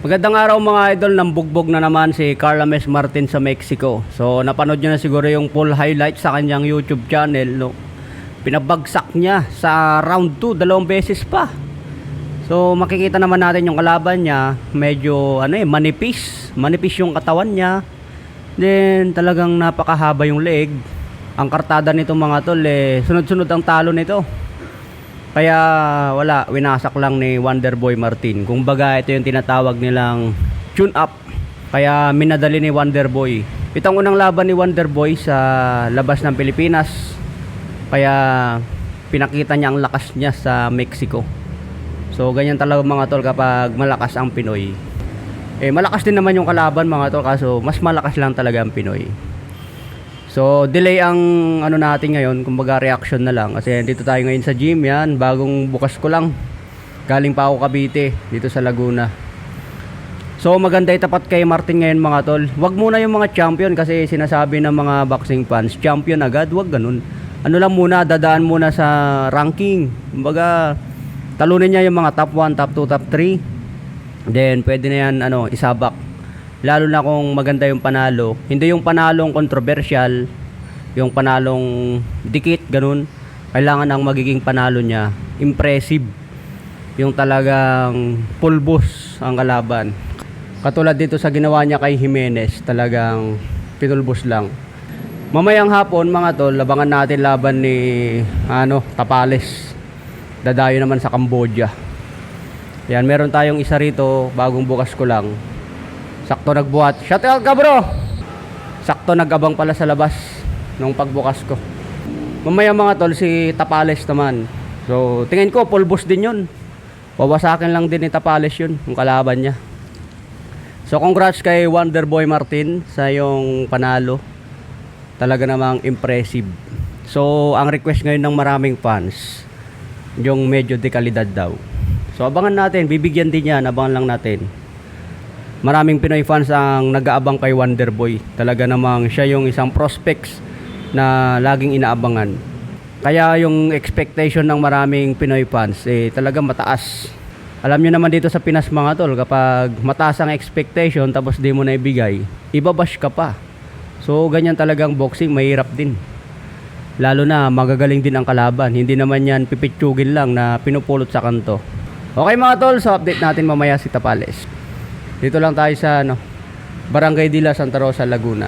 Magandang araw mga idol, nambugbog na naman si Carlames Martin sa Mexico. So napanood nyo na siguro yung full highlight sa kanyang YouTube channel, no? Pinabagsak niya sa round 2, 2 beses pa. So makikita naman natin yung kalaban niya, medyo manipis yung katawan niya. Then talagang napakahaba yung leg. Ang kartada nito mga tol, sunod-sunod ang talo nito. Kaya wala, winasak lang ni Wonderboy Martin. Kung baga ito yung tinatawag nilang tune up. Kaya minadali ni Wonderboy. Itong unang laban ni Wonderboy sa labas ng Pilipinas. Kaya pinakita niya ang lakas niya sa Mexico. So ganyan talaga mga tol kapag malakas ang Pinoy. Malakas din naman yung kalaban mga tol, kaso mas malakas lang talaga ang Pinoy. So delay ang natin ngayon, kumbaga reaction na lang kasi dito tayo ngayon sa gym. Yan, bagong bukas ko lang, galing pa ako Cavite dito sa Laguna. So maganda itapat kay Martin ngayon mga tol. Wag muna yung mga champion kasi sinasabi ng mga boxing fans champion agad, wag ganun. Ano lang muna, dadaan muna sa ranking. Kumbaga talunin niya yung mga top 1, top 2, top 3. Then pwede na yan isabak. Lalo na kung maganda yung panalo. Hindi yung panalong controversial, yung panalong dikit, ganun. Kailangan ang magiging panalo niya impressive, yung talagang pulbos ang kalaban. Katulad dito sa ginawa niya kay Jimenez, talagang pinulbos lang. Mamayang hapon mga tol, labangan natin laban ni Tapales. Dadayo naman sa Cambodia. Yan, meron tayong isa rito, bagong bukas ko lang. Sakto nagbuhat. Shout out ka bro! Sakto nagabang pala sa labas nung pagbukas ko. Mamaya mga tol, si Tapales naman. So tingin ko pulbos din yun. Wawasakin lang din ni Tapales yun, yung kalaban niya. So congrats kay Wonderboy Martin sa yung panalo. Talaga namang impressive. So ang request ngayon ng maraming fans, yung medyo dekalidad daw. So abangan natin, bibigyan din yan, abangan lang natin. Maraming Pinoy fans ang nag-aabang kay Wonderboy. Talaga namang siya yung isang prospects na laging inaabangan. Kaya yung expectation ng maraming Pinoy fans talaga mataas. Alam nyo naman dito sa Pinas mga tol, kapag mataas ang expectation tapos di mo na ibigay, ibabash ka pa. So ganyan talagang boxing, mahirap din. Lalo na magagaling din ang kalaban. Hindi naman yan pipitsugin lang na pinupulot sa kanto. Okay mga tol, so update natin mamaya si Tapales. Dito lang tayo sa Barangay Dila, Santa Rosa, Laguna.